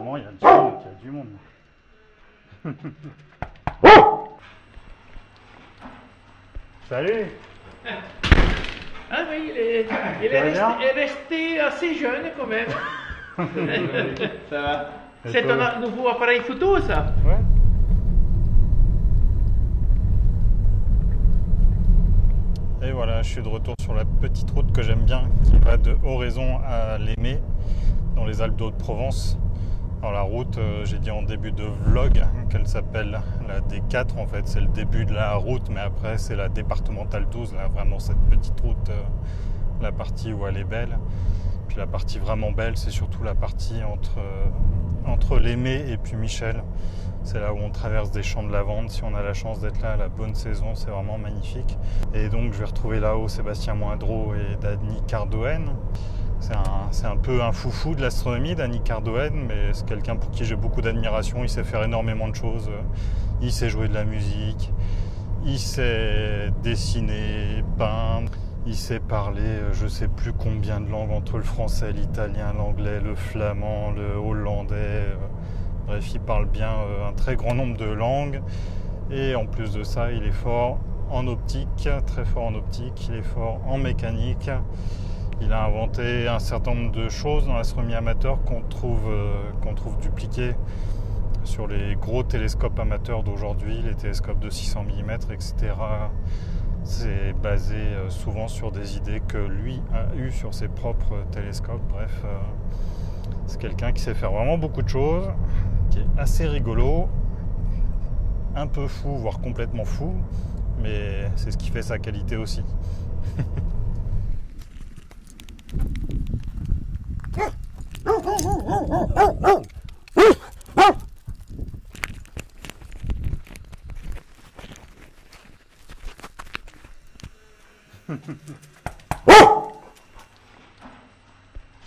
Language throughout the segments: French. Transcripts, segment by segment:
apparemment, il y a du monde, il y a du monde. Salut. Ah oui, il est resté assez jeune quand même. Ça va. C'est un nouveau appareil photo, ça? Ouais. Et voilà, je suis de retour sur la petite route que j'aime bien, qui va de Oraison à Lémé, dans les Alpes de Haute-Provence. Alors la route, j'ai dit en début de vlog qu'elle s'appelle la D4, en fait c'est le début de la route, mais après c'est la départementale 12, là vraiment cette petite route, la partie où elle est belle. Puis la partie vraiment belle, c'est surtout la partie entre Lémé et puis Michel. C'est là où on traverse des champs de lavande. Si on a la chance d'être là à la bonne saison, c'est vraiment magnifique. Et donc je vais retrouver là-haut Sébastien Moindreau et Dany Cardoen. C'est un peu un foufou de l'astronomie, Dany Cardoen, mais c'est quelqu'un pour qui j'ai beaucoup d'admiration. Il sait faire énormément de choses. Il sait jouer de la musique, il sait dessiner, peindre, il sait parler je sais plus combien de langues, entre le français, l'italien, l'anglais, le flamand, le hollandais. Bref, il parle bien un très grand nombre de langues. Et en plus de ça, il est fort en optique, très fort en optique, il est fort en mécanique. Il a inventé un certain nombre de choses dans l'astronomie amateur qu'on trouve dupliquées sur les gros télescopes amateurs d'aujourd'hui, les télescopes de 600 mm, etc. C'est basé souvent sur des idées que lui a eues sur ses propres télescopes. Bref, c'est quelqu'un qui sait faire vraiment beaucoup de choses, qui est assez rigolo, un peu fou, voire complètement fou, mais c'est ce qui fait sa qualité aussi.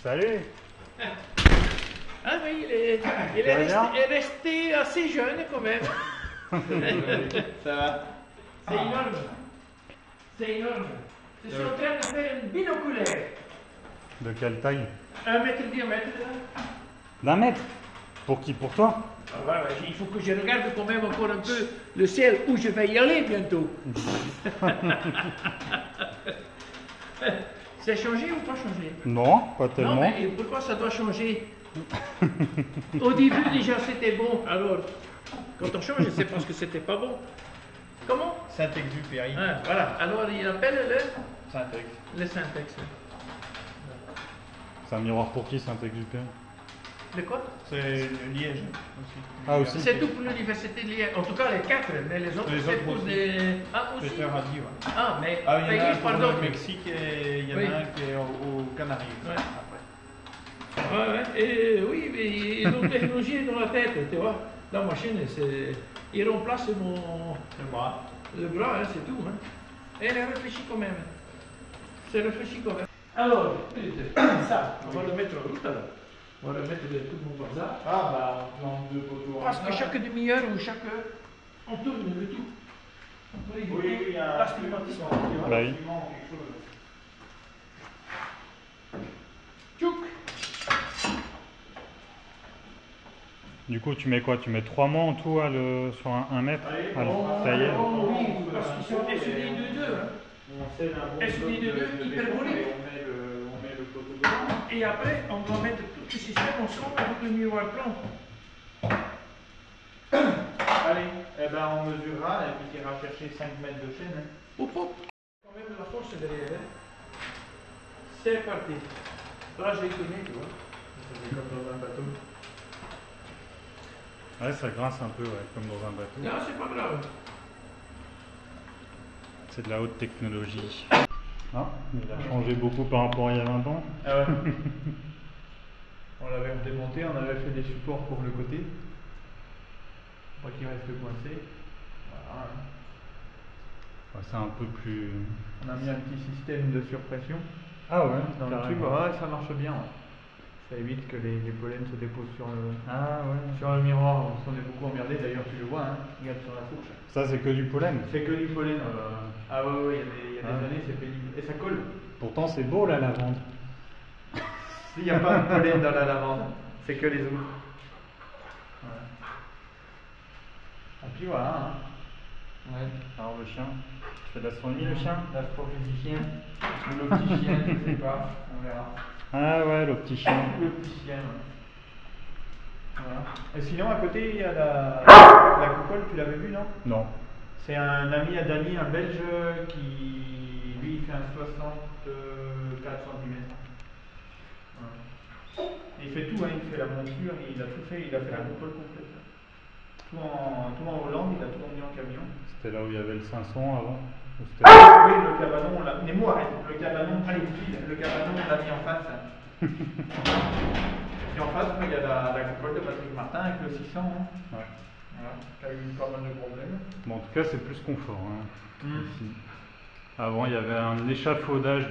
Salut. Ah oui, il est resté assez jeune quand même. Ça va. C'est énorme. C'est énorme. Je suis en train de faire une binoculaire. De quelle taille? 1 mètre de diamètre. D'un mètre? Pour qui? Pour toi? Ah, voilà, il faut que je regarde quand même encore un peu le ciel où je vais y aller bientôt. C'est changé ou pas changé? Non, pas tellement. Non, mais pourquoi ça doit changer? Au début déjà c'était bon, alors quand on change c'est parce que c'était pas bon. Comment? Saint-Exupéry. Ah, voilà, alors il appelle Saint-Ex. le Syntex. C'est un miroir pour qui, Saint-Exupéry? De quoi? C'est Liège aussi. Ah, aussi. C'est tout pour l'université de Liège. En tout cas les 4, mais les autres c'est pour aussi. des... Ah aussi? Peter a dit, ouais. Ah, mais Ah, il y en a payé un par pour d'autres. le Mexique et il y en Oui. a un qui est aux Canaries. Ouais. Après. Ouais, ouais. Et oui, mais ils ont technologie dans la tête, tu vois. La machine, il remplace Le bras. le bras, hein, c'est tout. Hein. Et elle est réfléchie quand même. C'est réfléchi quand même. Alors, ça, on va le mettre en route alors. On va le mettre tout le monde comme ça. Ah bah, dans deux poteaux. Parce que chaque demi-heure ou chaque heure, on tourne le tout. On peut éviter il y a l'astigmatisme. Bah oui. Tchouk. Du coup, tu mets quoi? Tu mets 3 mois en tout sur un mètre à le tailler? Oui, parce qu'ils sont SUD 2-2. Hein. SUD 2-2 hyperbolique. On met le poteau dedans. Et après, on va mettre tout le système ensemble avec le miroir plan. Allez, eh ben on mesurera et puis tu iras chercher 5 mètres de chaîne. Hein. Hop, hop. Quand même de la force derrière. Hein. C'est parti. Là, j'ai connu, tu vois. C'est comme dans un bateau. Ouais, ça grince un peu, ouais, comme dans un bateau. Non, c'est pas grave. C'est de la haute technologie. Ah, il a changé beaucoup par rapport à il y a 20 ans. Ah ouais. On l'avait démonté, on avait fait des supports pour le côté. Pour qu'il reste coincé. Voilà. Ouais, c'est un peu plus... On a mis un petit système de surpression Ah ouais, dans le tube. carrément. Ouais, ça marche bien. Ouais. Ça évite que les pollens se déposent sur Ah ouais. le miroir. On s'en est beaucoup emmerdé, d'ailleurs tu le vois, hein. Regarde sur la fourche. Ça, c'est que du pollen. C'est que du pollen. Ah ouais, il y a des années c'est pénible. Et ça colle. Pourtant, c'est beau la lavande. Il n'y a pas de pollen dans la lavande, c'est que les autres. Ouais. Et puis voilà. Hein. Ouais. Alors le chien, tu fais de l'astronomie le chien? L'astronomie du chien. Ou le petit chien, je sais pas. On verra. Ah ouais, le petit chien. Le petit chien. Voilà. Et sinon, à côté, il y a la coupole, tu l'avais vu, non? Non. C'est un ami à Dany, un Belge, qui lui il fait un 64 cm. Voilà. Il fait tout, hein, il fait la monture, il a tout fait, il a fait la coupole complète. Tout en Hollande, il a tout emmené en camion. C'était là où il y avait le 500 avant? Oui, le cabanon, on l'a. Mais moi, le cabanon, allez, le cabanon, on l'a mis en face. Et en face, il y a la coupole de Patrick Martin avec le 600. Hein. Ouais. Voilà, qui a eu pas mal de problèmes. Bon, en tout cas, c'est plus confort. Hein, Mm. ici. Avant, il y avait un échafaudage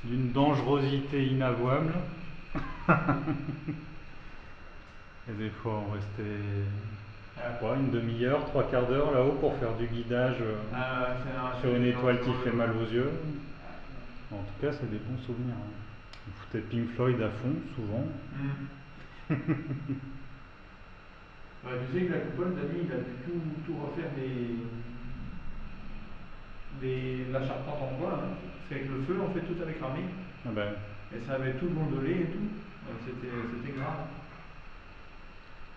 d'une dangerosité inavouable. Et des fois, on restait une demi-heure, 3/4 d'heure là-haut pour faire du guidage sur une étoile qui fait mal aux yeux. En tout cas, c'est des bons souvenirs. Hein. On foutait Pink Floyd à fond, souvent. Ouais, tu sais que la coupole, Dany, il a dû tout refaire la charpente en bois. Hein. Parce qu'avec le feu, on fait tout avait cramé. Ah ben. Et ça avait tout gondolé et tout. C'était grave.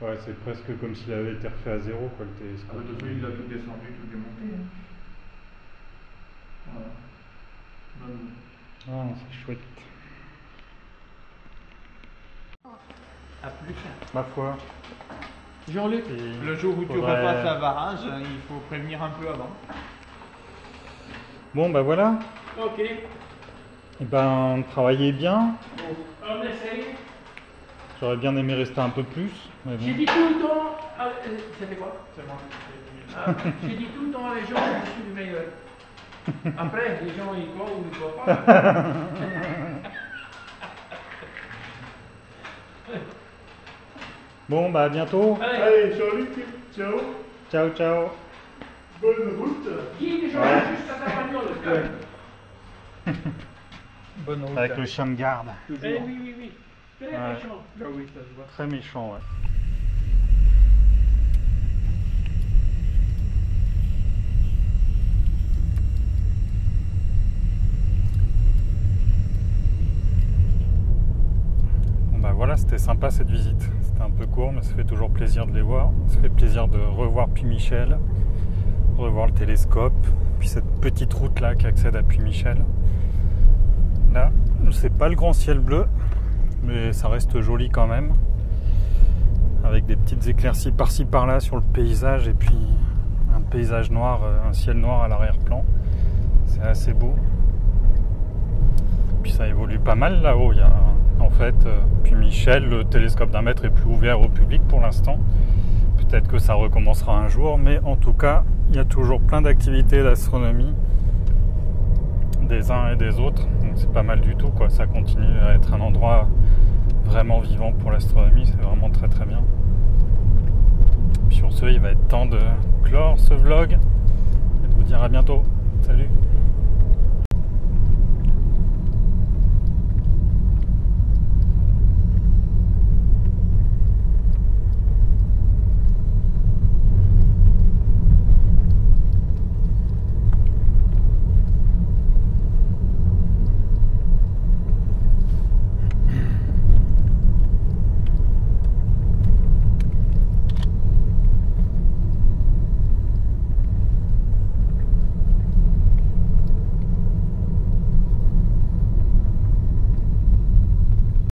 Ouais, c'est presque comme s'il avait été refait à zéro, quoi, le Ah, télescope. de toute façon, il a tout descendu, tout démonté. Hein. Voilà. Ah, c'est chouette. À plus. Ma foi. Jean-Luc, Et Le jour où tu faudrait- repasses à Varange, il faut prévenir un peu avant. Bon, bah voilà. ok. Et ben, travaillez bien. On essaye. J'aurais bien aimé rester un peu plus. Mais J'ai bon. dit tout le temps. C'était quoi? C'est moi. J'ai dit tout le temps à les gens que je suis le meilleur. Après, les gens ils croient ou ils croient pas. Bon, bah à bientôt. Allez, Jean-Luc, ciao. Ciao, ciao. Bonne route. Qui est les gens Ouais. juste à ta bagnole? Bonne route. Avec le chien de garde. Eh oui, oui, oui. Très Ouais. méchant. Ah oui, ça se voit. Très méchant, ouais. Bon bah voilà, c'était sympa cette visite. C'était un peu court, mais ça fait toujours plaisir de les voir. Ça fait plaisir de revoir Puy-Michel, revoir le télescope, puis cette petite route là qui accède à Puy-Michel. Là, c'est pas le grand ciel bleu, mais ça reste joli quand même, avec des petites éclaircies par-ci par-là sur le paysage et puis un paysage noir, un ciel noir à l'arrière-plan. C'est assez beau. Puis ça évolue pas mal là-haut. Il y a en fait Puy-Michel, le télescope d'1 mètre est plus ouvert au public pour l'instant. Peut-être que ça recommencera un jour, mais en tout cas, il y a toujours plein d'activités d'astronomie des uns et des autres. Donc c'est pas mal du tout, quoi. Ça continue à être un endroit vraiment vivant pour l'astronomie, c'est vraiment très très bien. Puis sur ce, il va être temps de clore ce vlog et de vous dire à bientôt. Salut!